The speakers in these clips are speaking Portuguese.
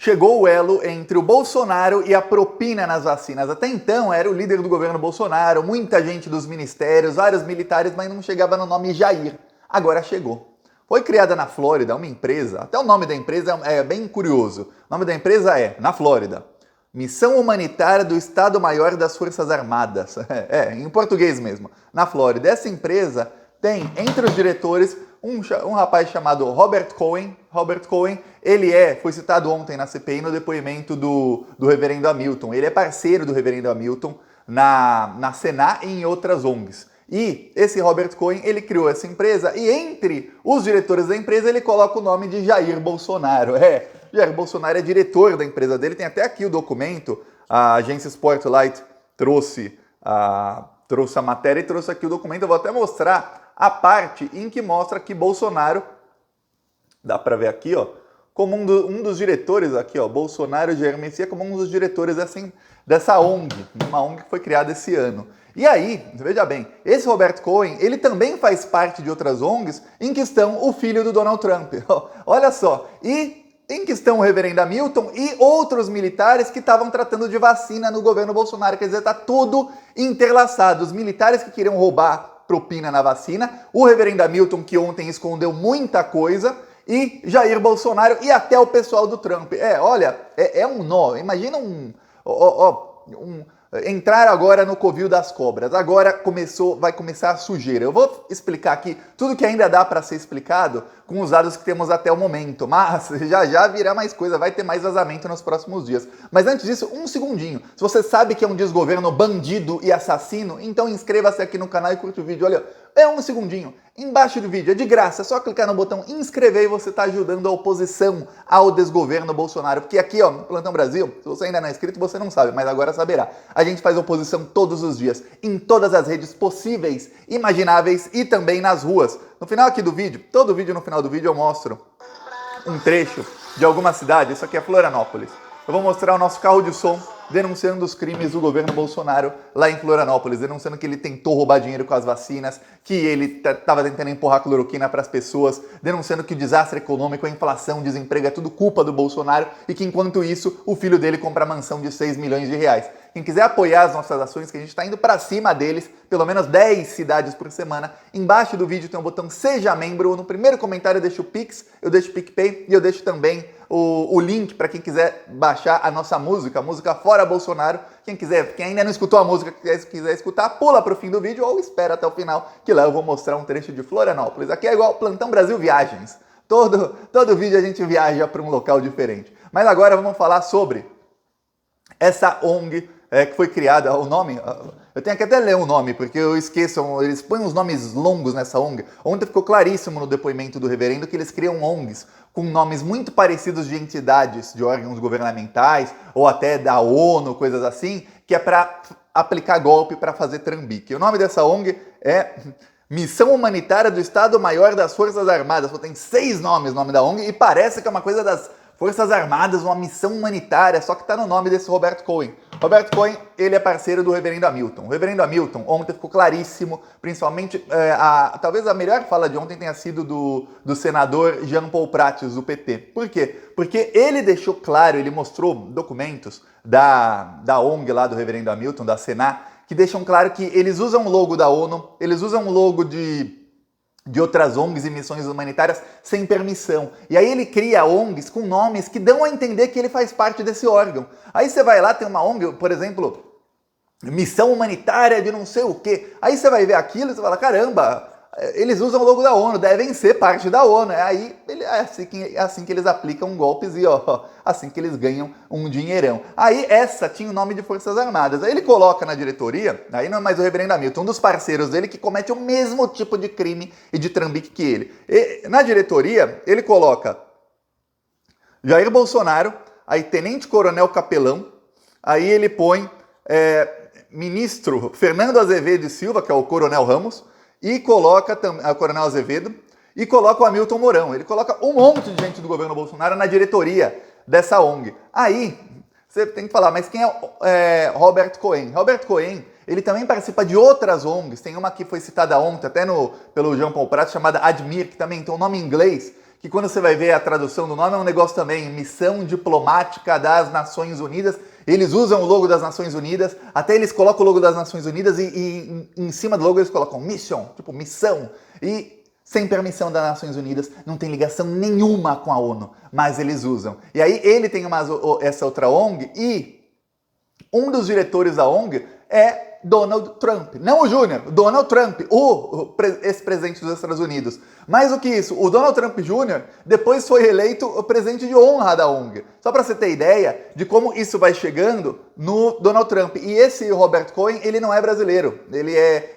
chegou o elo entre o Bolsonaro e a propina nas vacinas. Até então era o líder do governo Bolsonaro, muita gente dos ministérios, vários militares, mas não chegava no nome Jair. Agora chegou. Foi criada na Flórida uma empresa, até o nome da empresa é bem curioso. O nome da empresa é, na Flórida, Missão Humanitária do Estado-Maior das Forças Armadas. Em português mesmo, na Flórida. Essa empresa tem, entre os diretores, um rapaz chamado Robert Cohen. Robert Cohen, ele foi citado ontem na CPI no depoimento do reverendo Hamilton. Ele é parceiro do reverendo Hamilton na Senar e em outras ONGs. E esse Robert Cohen, ele criou essa empresa e entre os diretores da empresa ele coloca o nome de Jair Bolsonaro. Jair Bolsonaro é diretor da empresa dele, tem até aqui o documento, a agência Spotlight trouxe a matéria e trouxe aqui o documento, eu vou até mostrar a parte em que mostra que Bolsonaro, dá para ver aqui, ó, como um dos diretores aqui, ó, Bolsonaro Jair Messias como um dos diretores dessa ONG, uma ONG que foi criada esse ano. E aí, veja bem, esse Robert Cohen, ele também faz parte de outras ONGs em que estão o filho do Donald Trump. Olha só, e em que estão o reverendo Hamilton e outros militares que estavam tratando de vacina no governo Bolsonaro. Quer dizer, está tudo interlaçado. Os militares que queriam roubar propina na vacina, o reverendo Hamilton que ontem escondeu muita coisa, e Jair Bolsonaro e até o pessoal do Trump. Olha, é um nó. Imagina entrar agora no covil das cobras. Agora vai começar a sujeira. Eu vou explicar aqui tudo que ainda dá para ser explicado com os dados que temos até o momento, mas já virá mais coisa, vai ter mais vazamento nos próximos dias. Mas antes disso, um segundinho. Se você sabe que é um desgoverno bandido e assassino, então inscreva-se aqui no canal e curte o vídeo. Olha, um segundinho. Embaixo do vídeo, é de graça, é só clicar no botão inscrever e você está ajudando a oposição ao desgoverno Bolsonaro. Porque aqui, ó, no Plantão Brasil, se você ainda não é inscrito, você não sabe, mas agora saberá. A gente faz oposição todos os dias, em todas as redes possíveis, imagináveis e também nas ruas. No final aqui do vídeo, todo vídeo no final do vídeo eu mostro um trecho de alguma cidade, isso aqui é Florianópolis. Eu vou mostrar o nosso carro de som denunciando os crimes do governo Bolsonaro lá em Florianópolis, denunciando que ele tentou roubar dinheiro com as vacinas, que ele estava tentando empurrar cloroquina para as pessoas, denunciando que o desastre econômico, a inflação, o desemprego é tudo culpa do Bolsonaro e que enquanto isso o filho dele compra mansão de 6 milhões de reais. Quem quiser apoiar as nossas ações, que a gente está indo para cima deles, pelo menos 10 cidades por semana, embaixo do vídeo tem um botão Seja Membro, no primeiro comentário eu deixo o Pix, eu deixo o PicPay e eu deixo também o link para quem quiser baixar a nossa música, a música Fora Bolsonaro. Quem ainda não escutou a música, quiser escutar, pula para o fim do vídeo ou espera até o final, que lá eu vou mostrar um trecho de Florianópolis. Aqui é igual Plantão Brasil Viagens. Todo vídeo a gente viaja para um local diferente. Mas agora vamos falar sobre essa ONG que foi criada, o nome... Eu tenho que até ler o nome, porque eu esqueço, eles põem uns nomes longos nessa ONG. Ontem ficou claríssimo no depoimento do reverendo que eles criam ONGs com nomes muito parecidos de entidades, de órgãos governamentais, ou até da ONU, coisas assim, que é para aplicar golpe, para fazer trambique. O nome dessa ONG é Missão Humanitária do Estado-Maior das Forças Armadas. Só tem 6 nomes o nome da ONG e parece que é uma coisa das Forças Armadas, uma missão humanitária, só que está no nome desse Robert Cohen. Robert Cohen, ele é parceiro do reverendo Hamilton. O reverendo Hamilton, ontem ficou claríssimo, principalmente, talvez a melhor fala de ontem tenha sido do senador Jean Paul Prates, do PT. Por quê? Porque ele deixou claro, ele mostrou documentos da ONG lá do reverendo Hamilton, da Senar, que deixam claro que eles usam o logo da ONU, eles usam o logo de outras ONGs e missões humanitárias sem permissão. E aí ele cria ONGs com nomes que dão a entender que ele faz parte desse órgão. Aí você vai lá, tem uma ONG, por exemplo, Missão Humanitária de não sei o quê. Aí você vai ver aquilo e você fala, caramba, eles usam o logo da ONU, devem ser parte da ONU. Aí é assim que eles aplicam golpes e assim que eles ganham um dinheirão. Aí essa tinha o nome de Forças Armadas. Aí ele coloca na diretoria, aí não é mais o reverendo Hamilton, um dos parceiros dele que comete o mesmo tipo de crime e de trambique que ele. E, na diretoria, ele coloca Jair Bolsonaro, aí Tenente Coronel Capelão, aí ele põe ministro Fernando Azevedo e Silva, que é o Coronel Ramos, e coloca o Coronel Azevedo, e coloca o Hamilton Mourão. Ele coloca um monte de gente do governo Bolsonaro na diretoria dessa ONG. Aí, você tem que falar, mas quem é Robert Cohen? Robert Cohen, ele também participa de outras ONGs. Tem uma que foi citada ontem, até pelo Jean Paul Prats, chamada Admir, que também tem um nome em inglês, que quando você vai ver a tradução do nome é um negócio também, Missão Diplomática das Nações Unidas. Eles usam o logo das Nações Unidas, até eles colocam o logo das Nações Unidas e em cima do logo eles colocam mission, tipo missão. E sem permissão das Nações Unidas, não tem ligação nenhuma com a ONU, mas eles usam. E aí ele tem essa outra ONG e um dos diretores da ONG é Donald Trump. Não o Júnior, Donald Trump, o ex-presidente dos Estados Unidos. Mais do que isso, o Donald Trump Jr. depois foi eleito o presidente de honra da ONG. Só para você ter ideia de como isso vai chegando no Donald Trump. E esse Robert Cohen, ele não é brasileiro.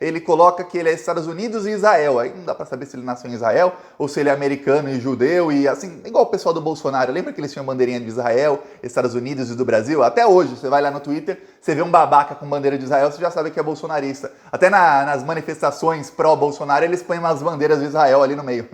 Ele coloca que ele é Estados Unidos e Israel. Aí não dá para saber se ele nasceu em Israel ou se ele é americano e judeu e assim, igual o pessoal do Bolsonaro. Lembra que eles tinham bandeirinha de Israel, Estados Unidos e do Brasil? Até hoje, você vai lá no Twitter, você vê um babaca com bandeira de Israel, você já sabe que é bolsonarista. Até nas manifestações pró-Bolsonaro, eles põem umas bandeiras de Israel ali no meio.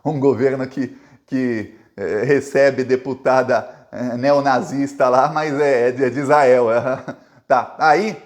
Um governo que recebe deputada neonazista lá, mas é de Israel. Tá, aí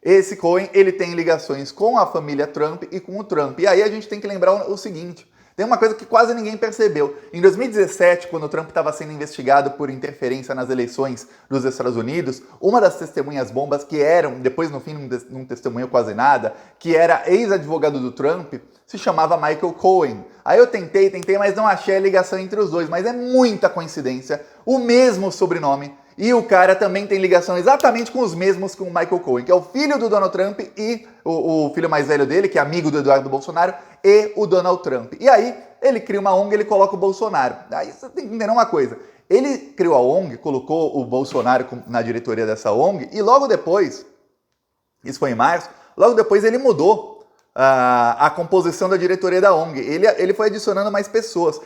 esse Cohen, ele tem ligações com a família Trump e com o Trump. E aí a gente tem que lembrar o seguinte, tem uma coisa que quase ninguém percebeu. Em 2017, quando o Trump estava sendo investigado por interferência nas eleições dos Estados Unidos, uma das testemunhas bombas que eram, depois no fim não testemunhou quase nada, que era ex-advogado do Trump, se chamava Michael Cohen. Aí eu tentei, mas não achei a ligação entre os dois, mas é muita coincidência, o mesmo sobrenome, e o cara também tem ligação exatamente com os mesmos com o Michael Cohen, que é o filho do Donald Trump e o filho mais velho dele, que é amigo do Eduardo Bolsonaro, e o Donald Trump. E aí ele cria uma ONG, ele coloca o Bolsonaro. Aí você tem que entender uma coisa, ele criou a ONG, colocou o Bolsonaro na diretoria dessa ONG, e logo depois, isso foi em março, logo depois ele mudou a composição da diretoria da ONG. Ele foi adicionando mais pessoas.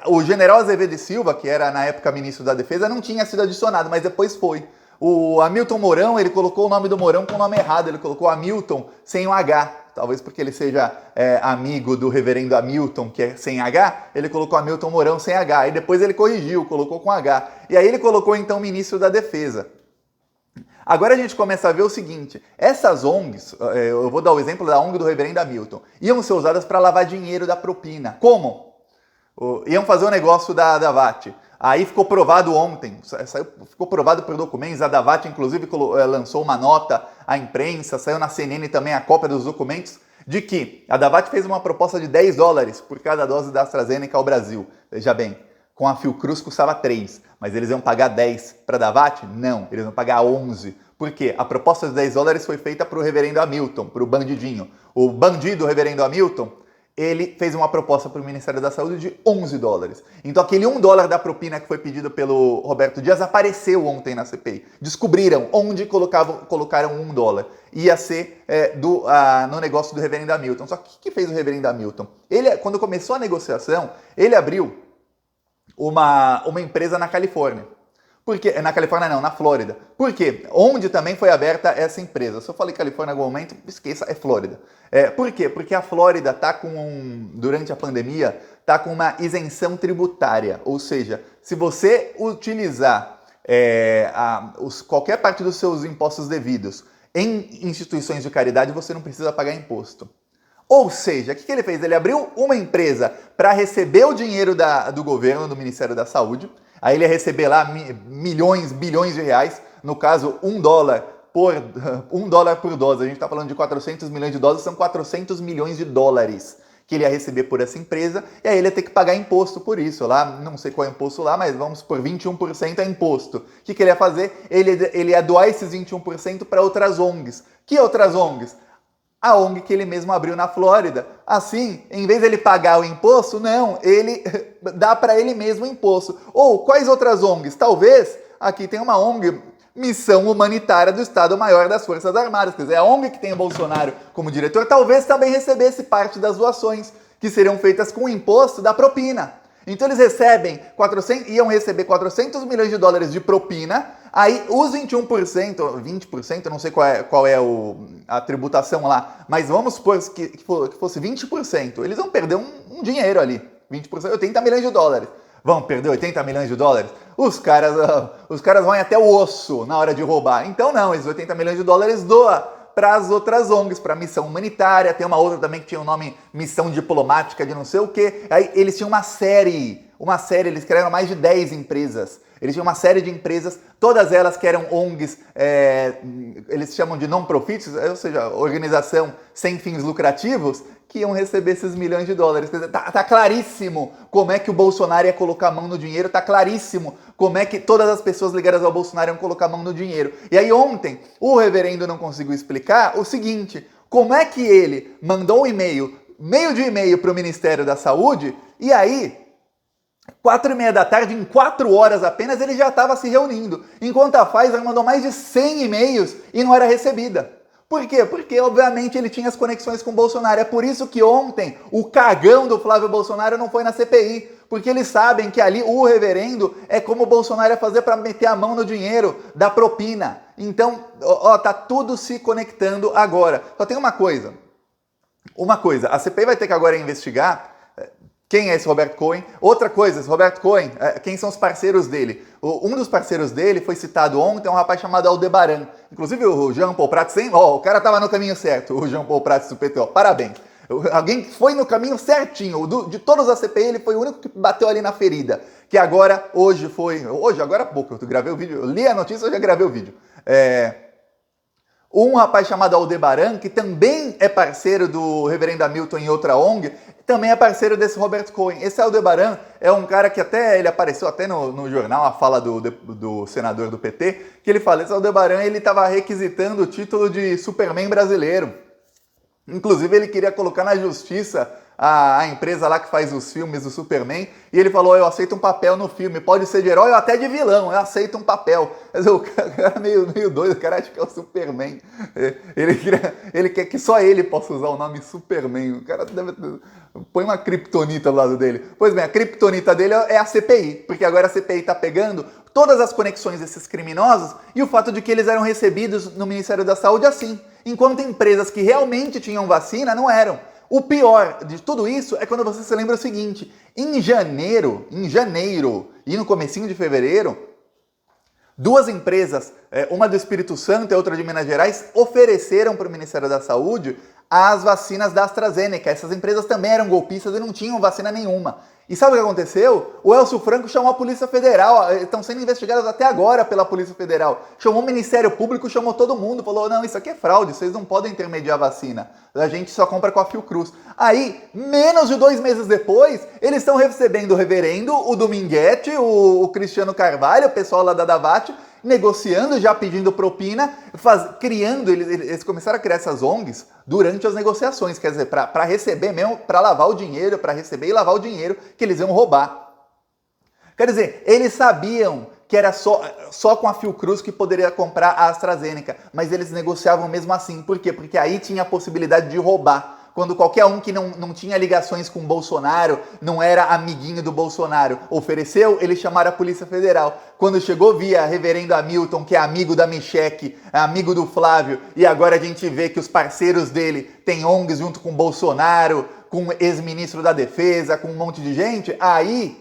O general Azevedo e Silva, que era na época ministro da Defesa, não tinha sido adicionado, mas depois foi. O Hamilton Mourão, ele colocou o nome do Mourão com o nome errado, ele colocou Hamilton sem o H. Talvez porque ele seja amigo do reverendo Hamilton, que é sem H, ele colocou Hamilton Mourão sem H. E depois ele corrigiu, colocou com H. E aí ele colocou então ministro da Defesa. Agora a gente começa a ver o seguinte, essas ONGs, eu vou dar o exemplo da ONG do reverendo Hamilton, iam ser usadas para lavar dinheiro da propina. Como? Iam fazer o negócio da VAT. Aí ficou provado ontem, ficou provado por documentos, a VAT inclusive lançou uma nota à imprensa, saiu na CNN também a cópia dos documentos, de que a VAT fez uma proposta de $10 por cada dose da AstraZeneca ao Brasil. Veja bem, com a Fiocruz custava 3, mas eles iam pagar 10 para a Davat? Não, eles iam pagar 11. Por quê? A proposta de $10 foi feita para o reverendo Hamilton, para o bandidinho. O bandido, o reverendo Hamilton, ele fez uma proposta para o Ministério da Saúde de $11. Então aquele $1 da propina que foi pedido pelo Roberto Dias apareceu ontem na CPI. Descobriram onde colocaram $1. Ia ser no negócio do reverendo Hamilton. Só que o que fez o reverendo Hamilton? Ele, quando começou a negociação, ele abriu uma empresa na Califórnia. Porque, na Califórnia não, na Flórida. Por quê? Onde também foi aberta essa empresa. Se eu falei Califórnia em algum momento, esqueça, é Flórida. Por quê? Porque a Flórida está durante a pandemia, está com uma isenção tributária. Ou seja, se você utilizar qualquer parte dos seus impostos devidos em instituições de caridade, você não precisa pagar imposto. Ou seja, o que ele fez? Ele abriu uma empresa para receber o dinheiro do governo, do Ministério da Saúde. Aí ele ia receber lá milhões, bilhões de reais. No caso, $1 por dose. A gente está falando de 400 milhões de doses, são 400 milhões de dólares que ele ia receber por essa empresa. E aí ele ia ter que pagar imposto por isso. Lá, não sei qual é o imposto lá, mas vamos por 21% é imposto. O que ele ia fazer? Ele ia doar esses 21% para outras ONGs. Que outras ONGs? A ONG que ele mesmo abriu na Flórida. Assim, em vez de ele pagar o imposto, não, ele dá para ele mesmo o imposto. Ou quais outras ONGs? Talvez, aqui tem uma ONG, Missão Humanitária do Estado-Maior das Forças Armadas, quer dizer, a ONG que tem o Bolsonaro como diretor, talvez também recebesse parte das doações, que seriam feitas com o imposto da propina. Então eles iam receber 400 milhões de dólares de propina, aí os 21%, 20%, não sei qual é a tributação lá, mas vamos supor que fosse 20%, eles vão perder um dinheiro ali, 20%, 80 milhões de dólares. Vão perder 80 milhões de dólares? Os caras vão até o osso na hora de roubar. Então não, esses 80 milhões de dólares doa para as outras ONGs, para a missão humanitária. Tem uma outra também que tinha o nome Missão Diplomática de não sei o quê. Aí eles tinham uma série, eles criaram mais de 10 empresas. Eles tinham uma série de empresas, todas elas que eram ONGs, eles chamam de non-profits, ou seja, organização sem fins lucrativos, que iam receber esses milhões de dólares. Quer dizer, tá claríssimo como é que o Bolsonaro ia colocar a mão no dinheiro, tá claríssimo como é que todas as pessoas ligadas ao Bolsonaro iam colocar a mão no dinheiro. E aí ontem, o reverendo não conseguiu explicar o seguinte, como é que ele mandou um e-mail, meio de e-mail para o Ministério da Saúde, e aí 4h30 da tarde, em 4 horas apenas, ele já estava se reunindo. Enquanto a Pfizer mandou mais de 100 e-mails e não era recebida. Por quê? Porque, obviamente, ele tinha as conexões com o Bolsonaro. É por isso que ontem o cagão do Flávio Bolsonaro não foi na CPI. Porque eles sabem que ali o reverendo é como o Bolsonaro ia fazer para meter a mão no dinheiro da propina. Então, tá tudo se conectando agora. Só tem uma coisa. A CPI vai ter que agora investigar quem é esse Roberto Cohen. Outra coisa, esse Roberto Cohen, quem são os parceiros dele? Um dos parceiros dele foi citado ontem, é um rapaz chamado Aldebaran. Inclusive o Jean Paul Prats, o cara estava no caminho certo, o Jean Paul Prats do PTO, parabéns. Alguém que foi no caminho certinho, de todos a CPI, ele foi o único que bateu ali na ferida. Que agora, agora há pouco, eu gravei o vídeo, eu li a notícia, eu já gravei o vídeo. Um rapaz chamado Aldebaran, que também é parceiro do reverendo Hamilton em outra ONG, também é parceiro desse Roberto Cohen. Esse Aldebaran é um cara que ele apareceu até no jornal, a fala do senador do PT, que ele fala, esse Aldebaran, ele estava requisitando o título de Superman brasileiro. Inclusive, ele queria colocar na justiça a empresa lá que faz os filmes do Superman, e ele falou, eu aceito um papel no filme, pode ser de herói ou até de vilão, eu aceito um papel. Mas o cara é meio doido, o cara acha que é o Superman. Ele quer que só ele possa usar o nome Superman. O cara deve... Põe uma criptonita do lado dele. Pois bem, a criptonita dele é a CPI, porque agora a CPI está pegando todas as conexões desses criminosos e o fato de que eles eram recebidos no Ministério da Saúde assim, enquanto empresas que realmente tinham vacina não eram. O pior de tudo isso é quando você se lembra o seguinte, em janeiro e no comecinho de fevereiro, 2 empresas, uma do Espírito Santo e outra de Minas Gerais, ofereceram para o Ministério da Saúde as vacinas da AstraZeneca. Essas empresas também eram golpistas e não tinham vacina nenhuma. E sabe o que aconteceu? O Elcio Franco chamou a Polícia Federal, estão sendo investigados até agora pela Polícia Federal. Chamou o Ministério Público, chamou todo mundo, falou, não, isso aqui é fraude, vocês não podem intermediar a vacina. A gente só compra com a Fiocruz. Aí, menos de 2 meses depois, eles estão recebendo o reverendo, o Dominguete, o Cristiano Carvalho, o pessoal lá da Davat, negociando, já pedindo propina, criando, eles começaram a criar essas ONGs durante as negociações, quer dizer, para receber mesmo, para lavar o dinheiro, para receber e lavar o dinheiro que eles iam roubar. Quer dizer, eles sabiam que era só com a Fiocruz que poderia comprar a AstraZeneca, mas eles negociavam mesmo assim. Por quê? Porque aí tinha a possibilidade de roubar. Quando qualquer um que não tinha ligações com o Bolsonaro, não era amiguinho do Bolsonaro, ofereceu, eles chamaram a Polícia Federal. Quando chegou via reverendo Hamilton, que é amigo da Michele, amigo do Flávio, e agora a gente vê que os parceiros dele têm ONGs junto com o Bolsonaro, com o ex-ministro da Defesa, com um monte de gente, aí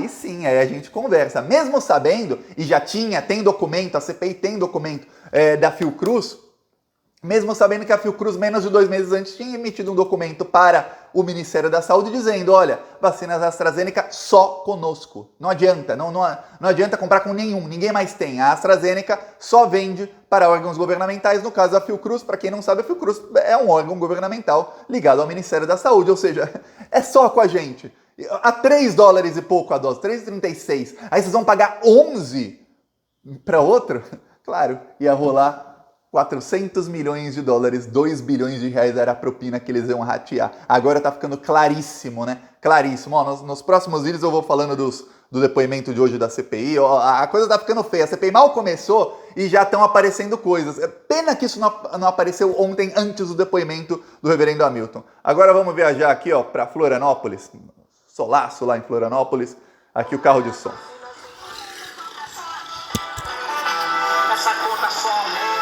sim, aí a gente conversa. Mesmo sabendo, e já tem documento, a CPI tem documento da Fiocruz, mesmo sabendo que a Fiocruz, menos de 2 meses antes, tinha emitido um documento para o Ministério da Saúde dizendo, olha, vacinas AstraZeneca só conosco. Não adianta, não adianta comprar com nenhum, ninguém mais tem. A AstraZeneca só vende para órgãos governamentais, no caso a Fiocruz, para quem não sabe, a Fiocruz é um órgão governamental ligado ao Ministério da Saúde, ou seja, é só com a gente. A $3 e pouco a dose, 3,36. Aí vocês vão pagar 11 para outro? Claro, ia rolar 400 milhões de dólares, 2 bilhões de reais era a propina que eles iam ratear. Agora tá ficando claríssimo, né? Claríssimo. Ó, nos próximos vídeos eu vou falando do depoimento de hoje da CPI. Ó, a coisa tá ficando feia. A CPI mal começou e já estão aparecendo coisas. É pena que isso não apareceu ontem, antes do depoimento do reverendo Hamilton. Agora vamos viajar aqui, ó, para Florianópolis. Solaço lá em Florianópolis. Aqui o carro de som. Essa conta só aumenta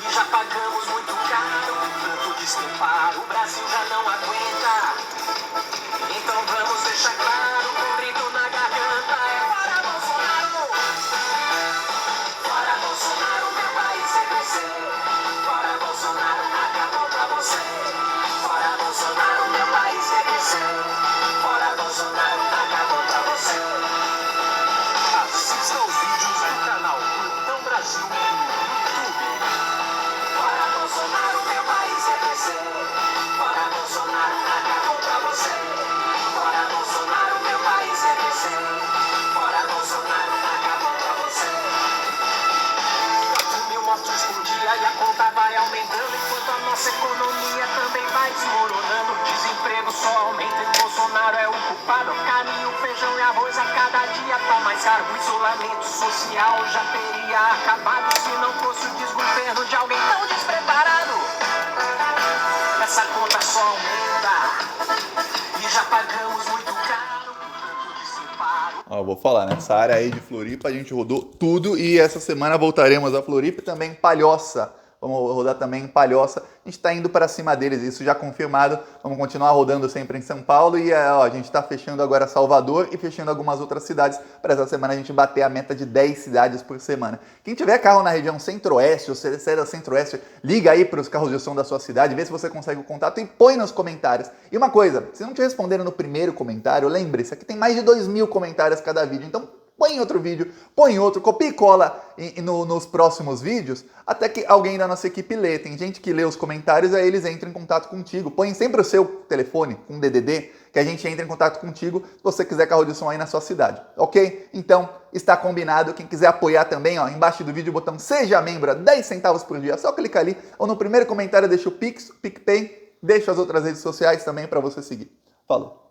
e já pagamos muito caro. Tanto desculpar, o Brasil já não aguenta. Então vamos deixar claro, com grito na garganta, é fora Bolsonaro! Fora Bolsonaro, meu país vai crescer. vai desmoronando, desemprego só aumenta e Bolsonaro é o culpado. Caminho, feijão e arroz a cada dia tá mais caro. O isolamento social já teria acabado se não fosse o desgoverno de alguém tão despreparado. Essa conta só aumenta e já pagamos muito caro por tanto despreparo. Ó, vou falar, nessa área aí de Floripa a gente rodou tudo e essa semana voltaremos a Floripa e também Palhoça. Vamos rodar também em Palhoça. A gente está indo para cima deles, isso já confirmado. Vamos continuar rodando sempre em São Paulo e ó, a gente está fechando agora Salvador e fechando algumas outras cidades. Para essa semana a gente bater a meta de 10 cidades por semana. Quem tiver carro na região Centro-Oeste ou se é da Centro-Oeste, liga aí para os carros de som da sua cidade, vê se você consegue o contato e põe nos comentários. E uma coisa, se não te responderam no primeiro comentário, lembre-se, aqui tem mais de 2.000 comentários cada vídeo, então põe em outro vídeo, põe em outro, copia e cola nos próximos vídeos, até que alguém da nossa equipe lê. Tem gente que lê os comentários, aí eles entram em contato contigo. Põe sempre o seu telefone com DDD, que a gente entra em contato contigo se você quiser carro de som aí na sua cidade, ok? Então, está combinado. Quem quiser apoiar também, ó, embaixo do vídeo o botão Seja Membro, 10 centavos por dia. É só clicar ali, ou no primeiro comentário deixa o Pix, o PicPay, deixa as outras redes sociais também para você seguir. Falou!